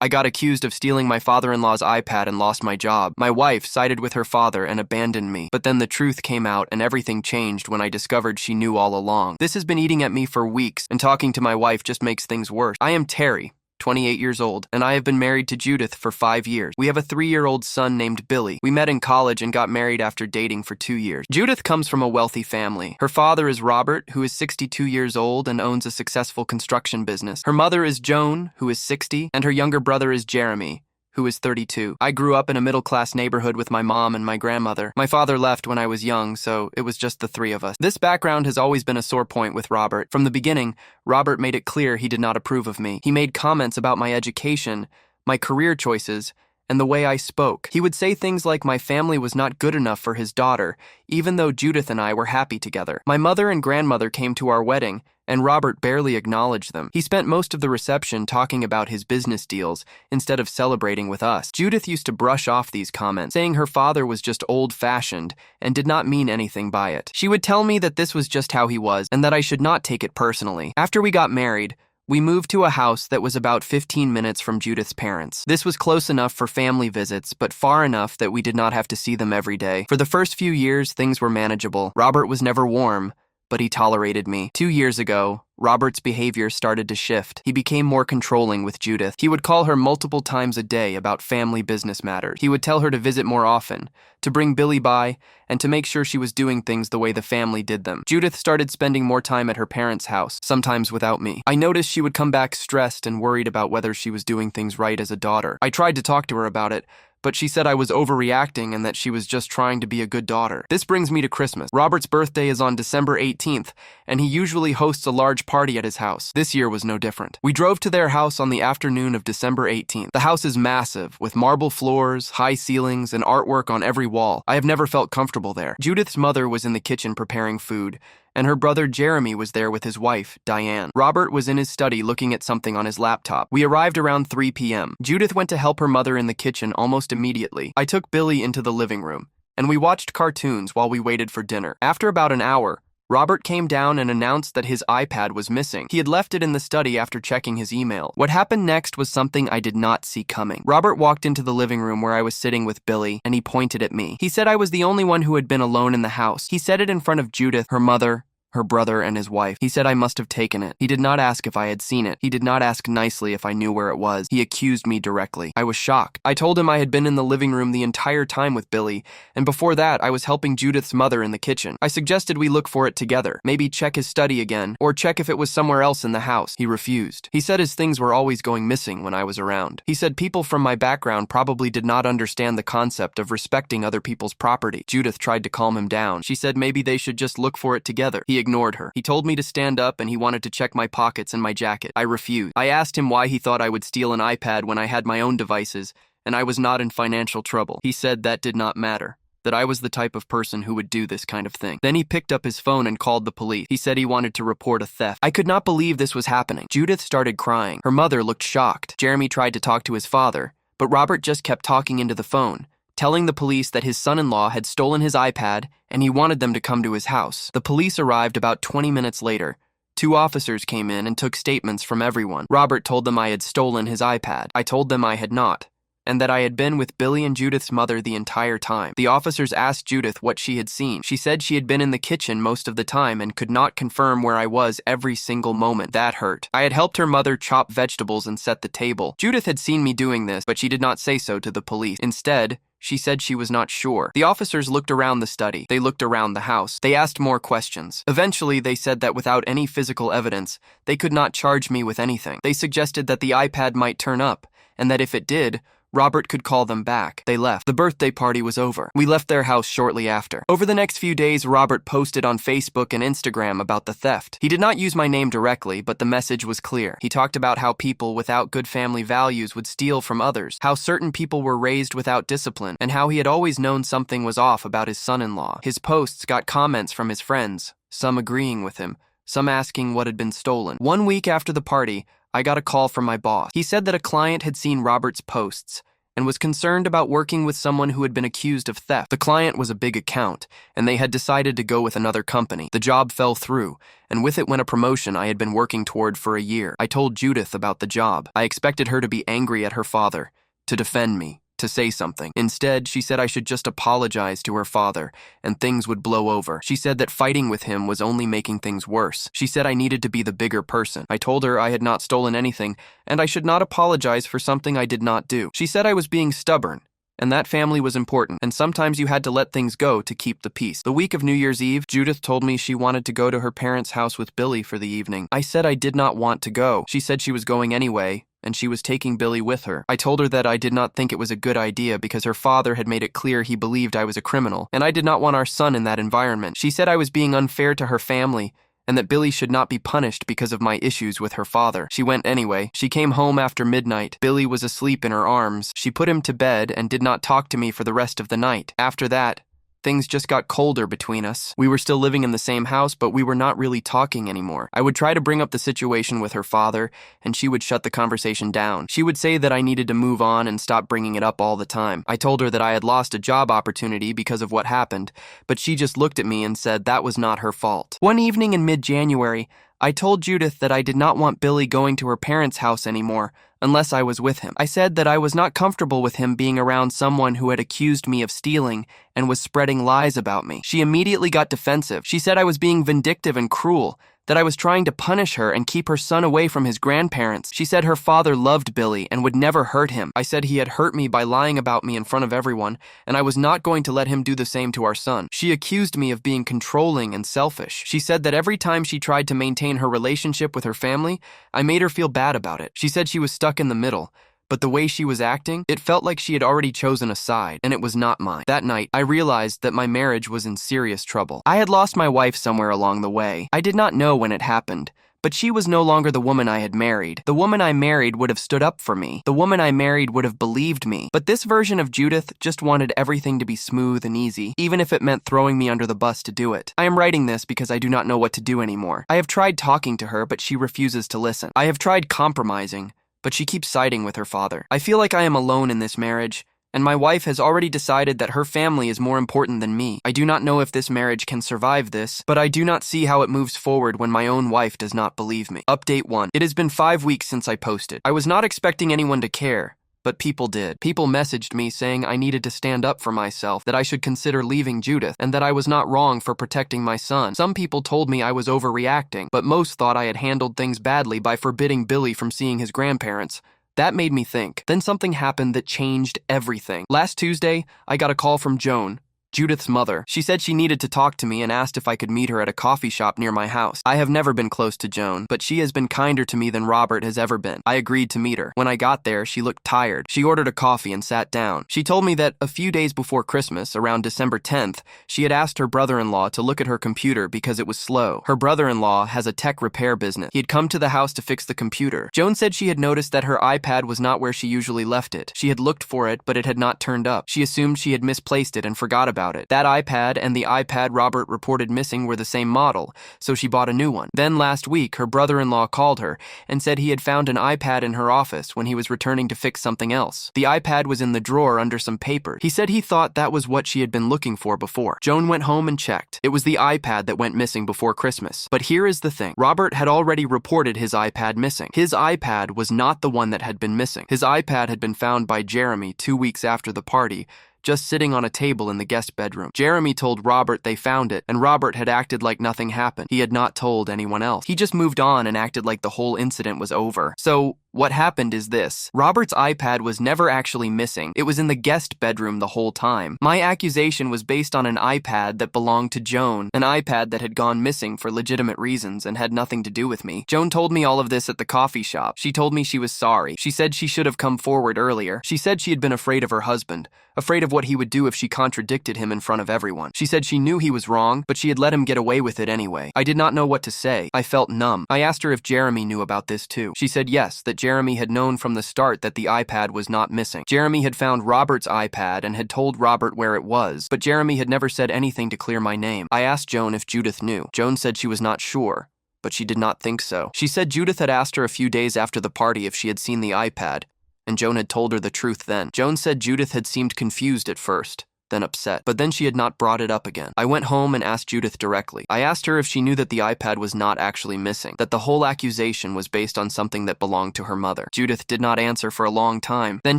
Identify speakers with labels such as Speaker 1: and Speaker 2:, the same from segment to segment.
Speaker 1: I got accused of stealing my father-in-law's iPad and lost my job. My wife sided with her father and abandoned me. But then the truth came out and everything changed when I discovered she knew all along. This has been eating at me for weeks, and talking to my wife just makes things worse. I am Terry, 28 years old, and I have been married to Judith for 5 years. We have a 3-year-old son named Billy. We met in college and got married after dating for 2 years. Judith comes from a wealthy family. Her father is Robert, who is 62 years old and owns a successful construction business. Her mother is Joan, who is 60, and her younger brother is Jeremy, who is 32. I grew up in a middle-class neighborhood with my mom and my grandmother. My father left when I was young, so it was just the three of us. This background has always been a sore point with Robert. From the beginning, Robert made it clear he did not approve of me. He made comments about my education, my career choices, and the way I spoke. He would say things like my family was not good enough for his daughter, even though Judith and I were happy together. My mother and grandmother came to our wedding, and Robert barely acknowledged them. He spent most of the reception talking about his business deals instead of celebrating with us. Judith used to brush off these comments, saying her father was just old-fashioned and did not mean anything by it. She would tell me that this was just how he was and that I should not take it personally. After we got married, we moved to a house that was about 15 minutes from Judith's parents. This was close enough for family visits, but far enough that we did not have to see them every day. For the first few years, things were manageable. Robert was never warm, but he tolerated me. 2 years ago, Robert's behavior started to shift. He became more controlling with Judith. He would call her multiple times a day about family business matters. He would tell her to visit more often, to bring Billy by, and to make sure she was doing things the way the family did them. Judith started spending more time at her parents' house, sometimes without me. I noticed she would come back stressed and worried about whether she was doing things right as a daughter. I tried to talk to her about it, but she said I was overreacting and that she was just trying to be a good daughter. This brings me to Christmas. Robert's birthday is on December 18th, and he usually hosts a large party at his house. This year was no different. We drove to their house on the afternoon of December 18th. The house is massive, with marble floors, high ceilings, and artwork on every wall. I have never felt comfortable there. Judith's mother was in the kitchen preparing food, and her brother Jeremy was there with his wife, Diane. Robert was in his study looking at something on his laptop. We arrived around 3 p.m. Judith went to help her mother in the kitchen almost immediately. I took Billy into the living room, and we watched cartoons while we waited for dinner. After about an hour, Robert came down and announced that his iPad was missing. He had left it in the study after checking his email. What happened next was something I did not see coming. Robert walked into the living room where I was sitting with Billy, and he pointed at me. He said I was the only one who had been alone in the house. He said it in front of Judith, her mother, her brother, and his wife. He said I must have taken it. He did not ask if I had seen it. He did not ask nicely if I knew where it was. He accused me directly. I was shocked. I told him I had been in the living room the entire time with Billy, and before that, I was helping Judith's mother in the kitchen. I suggested we look for it together, maybe check his study again, or check if it was somewhere else in the house. He refused. He said his things were always going missing when I was around. He said people from my background probably did not understand the concept of respecting other people's property. Judith tried to calm him down. She said maybe they should just look for it together. He ignored her. He told me to stand up and he wanted to check my pockets and my jacket. I refused. I asked him why he thought I would steal an iPad when I had my own devices and I was not in financial trouble. He said that did not matter, that I was the type of person who would do this kind of thing. Then he picked up his phone and called the police. He said he wanted to report a theft. I could not believe this was happening. Judith started crying. Her mother looked shocked. Jeremy tried to talk to his father, but Robert just kept talking into the phone, telling the police that his son-in-law had stolen his iPad and he wanted them to come to his house. The police arrived about 20 minutes later. 2 officers came in and took statements from everyone. Robert told them I had stolen his iPad. I told them I had not, and that I had been with Billy and Judith's mother the entire time. The officers asked Judith what she had seen. She said she had been in the kitchen most of the time and could not confirm where I was every single moment. That hurt. I had helped her mother chop vegetables and set the table. Judith had seen me doing this, but she did not say so to the police. Instead, she said she was not sure. The officers looked around the study. They looked around the house. They asked more questions. Eventually, they said that without any physical evidence, they could not charge me with anything. They suggested that the iPad might turn up, and that if it did, Robert could call them back. They left. The birthday party was over. We left their house shortly after. Over the next few days, Robert posted on Facebook and Instagram about the theft. He did not use my name directly, but the message was clear. He talked about how people without good family values would steal from others, how certain people were raised without discipline, and how he had always known something was off about his son-in-law. His posts got comments from his friends, some agreeing with him, some asking what had been stolen. 1 week after the party, I got a call from my boss. He said that a client had seen Robert's posts and was concerned about working with someone who had been accused of theft. The client was a big account, and they had decided to go with another company. The job fell through, and with it went a promotion I had been working toward for a year. I told Judith about the job. I expected her to be angry at her father, to defend me, to say something. Instead, she said I should just apologize to her father, and things would blow over. She said that fighting with him was only making things worse. She said I needed to be the bigger person. I told her I had not stolen anything, and I should not apologize for something I did not do. She said I was being stubborn, and that family was important, and sometimes you had to let things go to keep the peace. The week of New Year's Eve, Judith told me she wanted to go to her parents' house with Billy for the evening. I said I did not want to go. She said she was going anyway, and she was taking Billy with her. I told her that I did not think it was a good idea because her father had made it clear he believed I was a criminal, and I did not want our son in that environment. She said I was being unfair to her family, and that Billy should not be punished because of my issues with her father. She went anyway. She came home after midnight. Billy was asleep in her arms. She put him to bed and did not talk to me for the rest of the night. After that, things just got colder between us. We were still living in the same house, but we were not really talking anymore. I would try to bring up the situation with her father, and she would shut the conversation down. She would say that I needed to move on and stop bringing it up all the time. I told her that I had lost a job opportunity because of what happened, but she just looked at me and said that was not her fault. One evening in mid-January, I told Judith that I did not want Billy going to her parents' house anymore, unless I was with him. I said that I was not comfortable with him being around someone who had accused me of stealing and was spreading lies about me. She immediately got defensive. She said I was being vindictive and cruel, that I was trying to punish her and keep her son away from his grandparents. She said her father loved Billy and would never hurt him. I said he had hurt me by lying about me in front of everyone, and I was not going to let him do the same to our son. She accused me of being controlling and selfish. She said that every time she tried to maintain her relationship with her family, I made her feel bad about it. She said she was stuck in the middle, but the way she was acting, it felt like she had already chosen a side, and it was not mine. That night, I realized that my marriage was in serious trouble. I had lost my wife somewhere along the way. I did not know when it happened, but she was no longer the woman I had married. The woman I married would have stood up for me. The woman I married would have believed me. But this version of Judith just wanted everything to be smooth and easy, even if it meant throwing me under the bus to do it. I am writing this because I do not know what to do anymore. I have tried talking to her, but she refuses to listen. I have tried compromising, but she keeps siding with her father. I feel like I am alone in this marriage, and my wife has already decided that her family is more important than me. I do not know if this marriage can survive this, but I do not see how it moves forward when my own wife does not believe me. Update 1. It has been 5 weeks since I posted. I was not expecting anyone to care, but people did. People messaged me saying I needed to stand up for myself, that I should consider leaving Judith, and that I was not wrong for protecting my son. Some people told me I was overreacting, but most thought I had handled things badly by forbidding Billy from seeing his grandparents. That made me think. Then something happened that changed everything. Last Tuesday, I got a call from Joan, Judith's mother. She said she needed to talk to me and asked if I could meet her at a coffee shop near my house. I have never been close to Joan, but she has been kinder to me than Robert has ever been. I agreed to meet her. When I got there, she looked tired. She ordered a coffee and sat down. She told me that a few days before Christmas, around December 10th, she had asked her brother-in-law to look at her computer because it was slow. Her brother-in-law has a tech repair business. He had come to the house to fix the computer. Joan said she had noticed that her iPad was not where she usually left it. She had looked for it, but it had not turned up. She assumed she had misplaced it and forgot about it. That iPad and the iPad Robert reported missing were the same model, so she bought a new one. Then last week, her brother-in-law called her and said he had found an iPad in her office when he was returning to fix something else. The iPad was in the drawer under some papers. He said he thought that was what she had been looking for before. Joan went home and checked. It was the iPad that went missing before Christmas. But here is the thing. Robert had already reported his iPad missing. His iPad was not the one that had been missing. His iPad had been found by Jeremy 2 weeks after the party, just sitting on a table in the guest bedroom. Jeremy told Robert they found it, and Robert had acted like nothing happened. He had not told anyone else. He just moved on and acted like the whole incident was over. So what happened is this. Robert's iPad was never actually missing. It was in the guest bedroom the whole time. My accusation was based on an iPad that belonged to Joan, an iPad that had gone missing for legitimate reasons and had nothing to do with me. Joan told me all of this at the coffee shop. She told me she was sorry. She said she should have come forward earlier. She said she had been afraid of her husband, afraid of what he would do if she contradicted him in front of everyone. She said she knew he was wrong, but she had let him get away with it anyway. I did not know what to say. I felt numb. I asked her if Jeremy knew about this too. She said yes, that Jeremy had known from the start that the iPad was not missing. Jeremy had found Robert's iPad and had told Robert where it was, but Jeremy had never said anything to clear my name. I asked Joan if Judith knew. Joan said she was not sure, but she did not think so. She said Judith had asked her a few days after the party if she had seen the iPad, and Joan had told her the truth then. Joan said Judith had seemed confused at first, then upset, but then she had not brought it up again. I went home and asked Judith directly. I asked her if she knew that the iPad was not actually missing, that the whole accusation was based on something that belonged to her mother. Judith did not answer for a long time. Then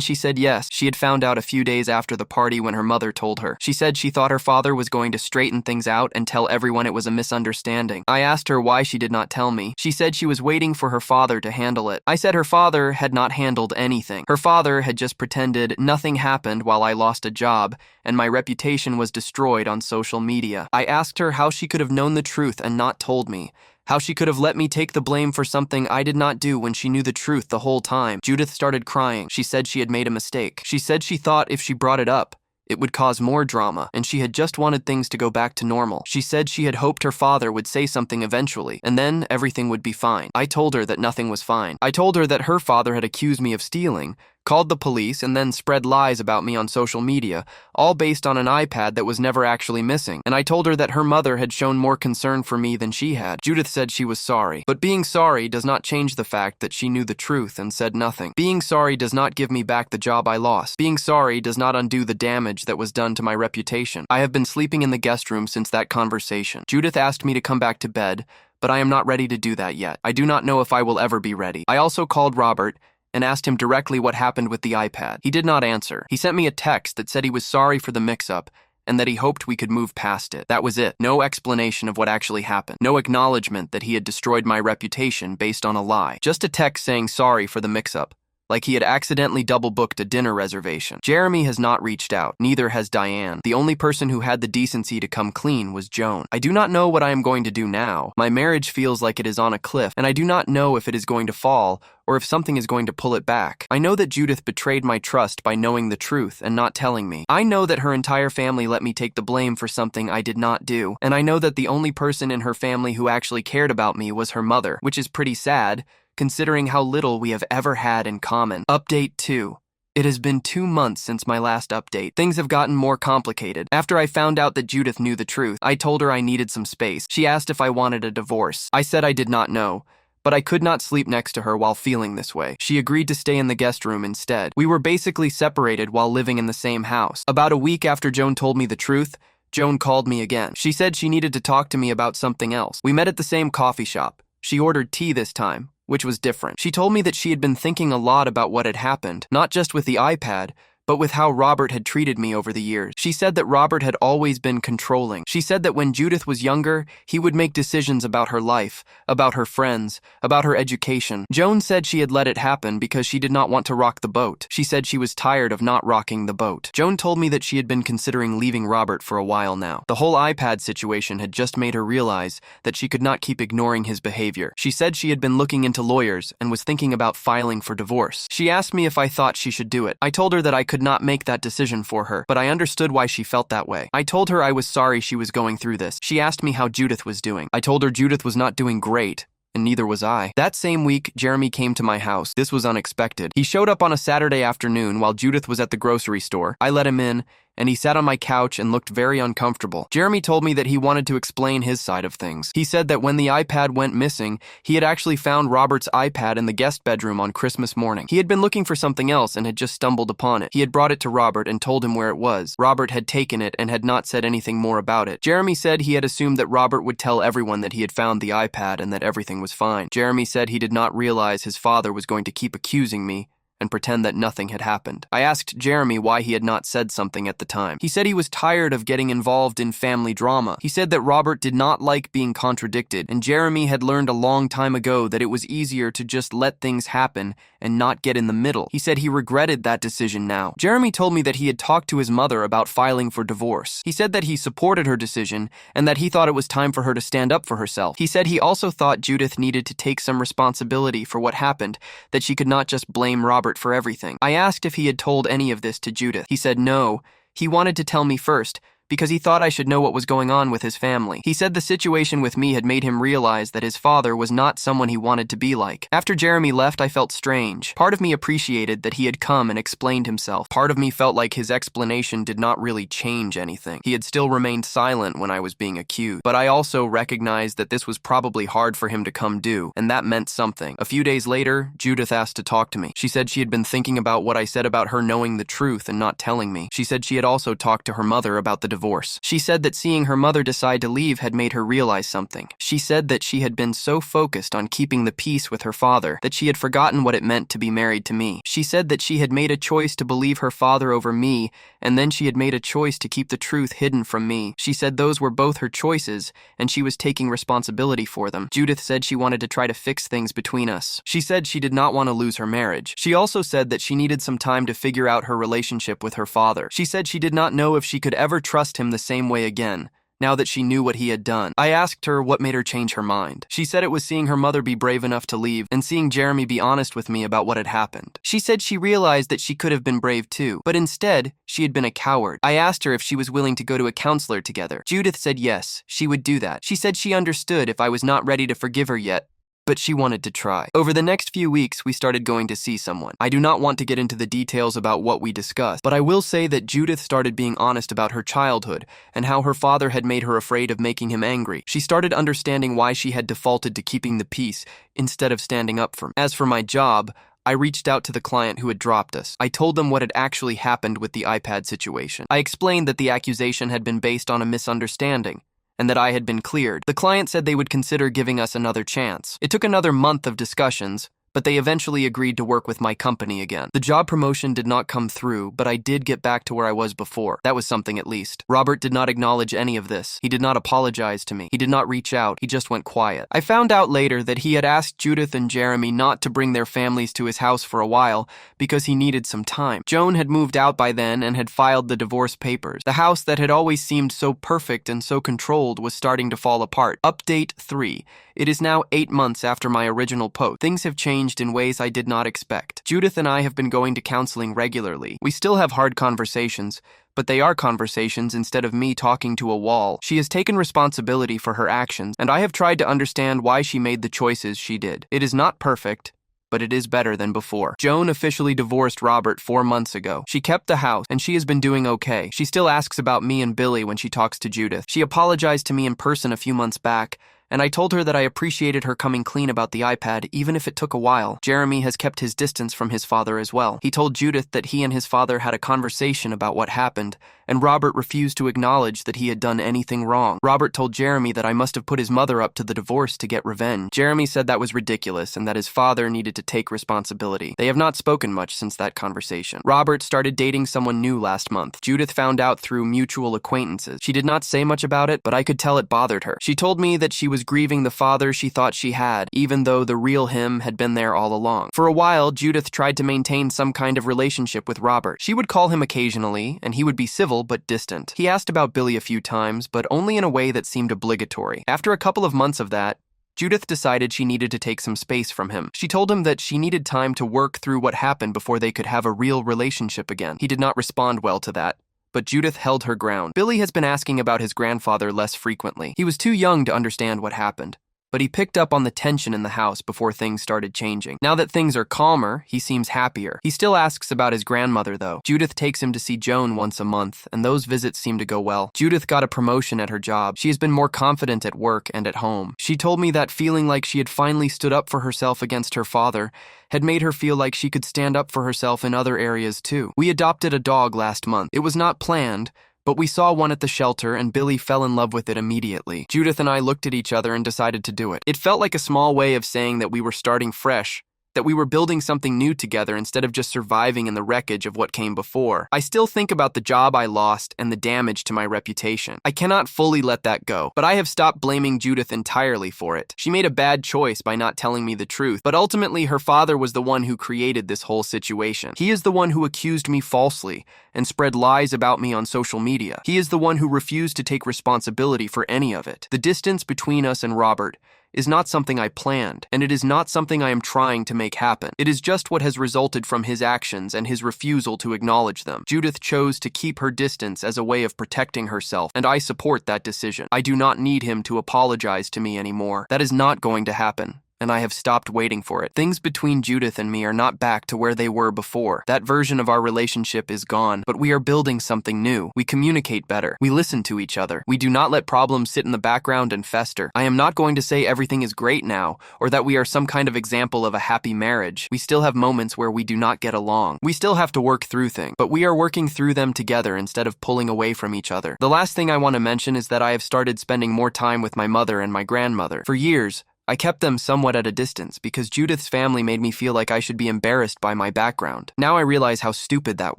Speaker 1: she said yes, she had found out a few days after the party when her mother told her. She said she thought her father was going to straighten things out and tell everyone it was a misunderstanding. I asked her why she did not tell me. She said she was waiting for her father to handle it. I said her father had not handled anything. Her father had just pretended nothing happened while I lost a job, and my reputation was destroyed on social media. I asked her how she could have known the truth and not told me, how she could have let me take the blame for something I did not do when she knew the truth the whole time. Judith started crying. She said she had made a mistake. She said she thought if she brought it up, it would cause more drama, and she had just wanted things to go back to normal. She said she had hoped her father would say something eventually, and then everything would be fine. I told her that nothing was fine. I told her that her father had accused me of stealing, called the police, and then spread lies about me on social media, all based on an iPad that was never actually missing. And I told her that her mother had shown more concern for me than she had. Judith said she was sorry. But being sorry does not change the fact that she knew the truth and said nothing. Being sorry does not give me back the job I lost. Being sorry does not undo the damage that was done to my reputation. I have been sleeping in the guest room since that conversation. Judith asked me to come back to bed, but I am not ready to do that yet. I do not know if I will ever be ready. I also called Robert and asked him directly what happened with the iPad. He did not answer. He sent me a text that said he was sorry for the mix-up and that he hoped we could move past it. That was it. No explanation of what actually happened. No acknowledgement that he had destroyed my reputation based on a lie. Just a text saying sorry for the mix-up, like he had accidentally double-booked a dinner reservation. Jeremy has not reached out. Neither has Diane. The only person who had the decency to come clean was Joan. I do not know what I am going to do now. My marriage feels like it is on a cliff, and I do not know if it is going to fall or if something is going to pull it back. I know that Judith betrayed my trust by knowing the truth and not telling me. I know that her entire family let me take the blame for something I did not do, and I know that the only person in her family who actually cared about me was her mother, which is pretty sad, considering how little we have ever had in common. Update 2. It has been 2 months since my last update. Things have gotten more complicated. After I found out that Judith knew the truth, I told her I needed some space. She asked if I wanted a divorce. I said I did not know, but I could not sleep next to her while feeling this way. She agreed to stay in the guest room instead. We were basically separated while living in the same house. About a week after Joan told me the truth, Joan called me again. She said she needed to talk to me about something else. We met at the same coffee shop. She ordered tea this time, which was different. She told me that she had been thinking a lot about what had happened, not just with the iPad, but with how Robert had treated me over the years. She said that Robert had always been controlling. She said that when Judith was younger, he would make decisions about her life, about her friends, about her education. Joan said she had let it happen because she did not want to rock the boat. She said she was tired of not rocking the boat. Joan told me that she had been considering leaving Robert for a while now. The whole iPad situation had just made her realize that she could not keep ignoring his behavior. She said she had been looking into lawyers and was thinking about filing for divorce. She asked me if I thought she should do it. I told her that I could not make that decision for her, but I understood why she felt that way. I told her I was sorry she was going through this. She asked me how Judith was doing. I told her Judith was not doing great, and neither was I. That same week, Jeremy came to my house. This was unexpected. He showed up on a Saturday afternoon while Judith was at the grocery store. I let him in, and he sat on my couch and looked very uncomfortable. Jeremy told me that he wanted to explain his side of things. He said that when the iPad went missing, he had actually found Robert's iPad in the guest bedroom on Christmas morning. He had been looking for something else and had just stumbled upon it. He had brought it to Robert and told him where it was. Robert had taken it and had not said anything more about it. Jeremy said he had assumed that Robert would tell everyone that he had found the iPad and that everything was fine. Jeremy said he did not realize his father was going to keep accusing me and pretend that nothing had happened. I asked Jeremy why he had not said something at the time. He said he was tired of getting involved in family drama. He said that Robert did not like being contradicted, and Jeremy had learned a long time ago that it was easier to just let things happen and not get in the middle. He said he regretted that decision now. Jeremy told me that he had talked to his mother about filing for divorce. He said that he supported her decision and that he thought it was time for her to stand up for herself. He said he also thought Judith needed to take some responsibility for what happened, that she could not just blame Robert for everything. I asked if he had told any of this to Judith. He said no. He wanted to tell me first, because he thought I should know what was going on with his family. He said the situation with me had made him realize that his father was not someone he wanted to be like. After Jeremy left, I felt strange. Part of me appreciated that he had come and explained himself. Part of me felt like his explanation did not really change anything. He had still remained silent when I was being accused. But I also recognized that this was probably hard for him to come do, and that meant something. A few days later, Judith asked to talk to me. She said she had been thinking about what I said about her knowing the truth and not telling me. She said she had also talked to her mother about the divorce. She said that seeing her mother decide to leave had made her realize something. She said that she had been so focused on keeping the peace with her father that she had forgotten what it meant to be married to me. She said that she had made a choice to believe her father over me, and then she had made a choice to keep the truth hidden from me. She said those were both her choices, and she was taking responsibility for them. Judith said she wanted to try to fix things between us. She said she did not want to lose her marriage. She also said that she needed some time to figure out her relationship with her father. She said she did not know if she could ever trust him the same way again, now that she knew what he had done. I asked her what made her change her mind. She said it was seeing her mother be brave enough to leave and seeing Jeremy be honest with me about what had happened. She said she realized that she could have been brave too, but instead, she had been a coward. I asked her if she was willing to go to a counselor together. Judith said yes, she would do that. She said she understood if I was not ready to forgive her yet, but she wanted to try. Over the next few weeks, we started going to see someone. I do not want to get into the details about what we discussed, but I will say that Judith started being honest about her childhood and how her father had made her afraid of making him angry. She started understanding why she had defaulted to keeping the peace instead of standing up for me. As for my job, I reached out to the client who had dropped us. I told them what had actually happened with the iPad situation. I explained that the accusation had been based on a misunderstanding, and that I had been cleared. The client said they would consider giving us another chance. It took another month of discussions, but they eventually agreed to work with my company again. The job promotion did not come through, but I did get back to where I was before. That was something at least. Robert did not acknowledge any of this. He did not apologize to me. He did not reach out. He just went quiet. I found out later that he had asked Judith and Jeremy not to bring their families to his house for a while because he needed some time. Joan had moved out by then and had filed the divorce papers. The house that had always seemed so perfect and so controlled was starting to fall apart. Update 3. It is now 8 months after my original post. Things have changed in ways I did not expect. Judith and I have been going to counseling regularly. We still have hard conversations, but they are conversations instead of me talking to a wall. She has taken responsibility for her actions, and I have tried to understand why she made the choices she did. It is not perfect, but it is better than before. Joan officially divorced Robert 4 months ago. She kept the house, and she has been doing okay. She still asks about me and Billy when she talks to Judith. She apologized to me in person a few months back, and I told her that I appreciated her coming clean about the iPad, even if it took a while. Jeremy has kept his distance from his father as well. He told Judith that he and his father had a conversation about what happened, and Robert refused to acknowledge that he had done anything wrong. Robert told Jeremy that I must have put his mother up to the divorce to get revenge. Jeremy said that was ridiculous and that his father needed to take responsibility. They have not spoken much since that conversation. Robert started dating someone new last month. Judith found out through mutual acquaintances. She did not say much about it, but I could tell it bothered her. She told me that she was grieving the father she thought she had, even though the real him had been there all along. For a while, Judith tried to maintain some kind of relationship with Robert. She would call him occasionally, and he would be civil but distant. He asked about Billy a few times, but only in a way that seemed obligatory. After a couple of months of that, Judith decided she needed to take some space from him. She told him that she needed time to work through what happened before they could have a real relationship again. He did not respond well to that, but Judith held her ground. Billy has been asking about his grandfather less frequently. He was too young to understand what happened, but he picked up on the tension in the house before things started changing. Now that things are calmer, he seems happier. He still asks about his grandmother, though. Judith takes him to see Joan once a month, and those visits seem to go well. Judith got a promotion at her job. She has been more confident at work and at home. She told me that feeling like she had finally stood up for herself against her father had made her feel like she could stand up for herself in other areas too. We adopted a dog last month. It was not planned, but we saw one at the shelter and Billy fell in love with it immediately. Judith and I looked at each other and decided to do it. It felt like a small way of saying that we were starting fresh, that we were building something new together instead of just surviving in the wreckage of what came before. I still think about the job I lost and the damage to my reputation. I cannot fully let that go, but I have stopped blaming Judith entirely for it. She made a bad choice by not telling me the truth, but ultimately her father was the one who created this whole situation. He is the one who accused me falsely and spread lies about me on social media. He is the one who refused to take responsibility for any of it. The distance between us and Robert is not something I planned, and it is not something I am trying to make happen. It is just what has resulted from his actions and his refusal to acknowledge them. Judith chose to keep her distance as a way of protecting herself, and I support that decision. I do not need him to apologize to me anymore. That is not going to happen, and I have stopped waiting for it. Things between Judith and me are not back to where they were before. That version of our relationship is gone, but we are building something new. We communicate better. We listen to each other. We do not let problems sit in the background and fester. I am not going to say everything is great now, or that we are some kind of example of a happy marriage. We still have moments where we do not get along. We still have to work through things, but we are working through them together instead of pulling away from each other. The last thing I want to mention is that I have started spending more time with my mother and my grandmother. For years, I kept them somewhat at a distance because Judith's family made me feel like I should be embarrassed by my background. Now I realize how stupid that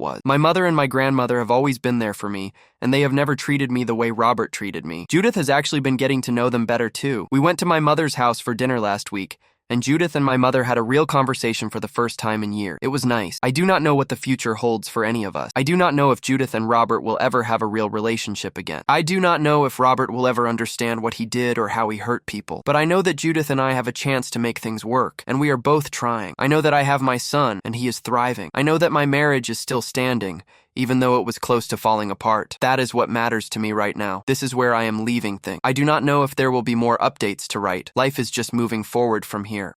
Speaker 1: was. My mother and my grandmother have always been there for me, and they have never treated me the way Robert treated me. Judith has actually been getting to know them better too. We went to my mother's house for dinner last week, and Judith and my mother had a real conversation for the first time in years. It was nice. I do not know what the future holds for any of us. I do not know if Judith and Robert will ever have a real relationship again. I do not know if Robert will ever understand what he did or how he hurt people. But I know that Judith and I have a chance to make things work, and we are both trying. I know that I have my son, and he is thriving. I know that my marriage is still standing, even though it was close to falling apart. That is what matters to me right now. This is where I am leaving things. I do not know if there will be more updates to write. Life is just moving forward from here.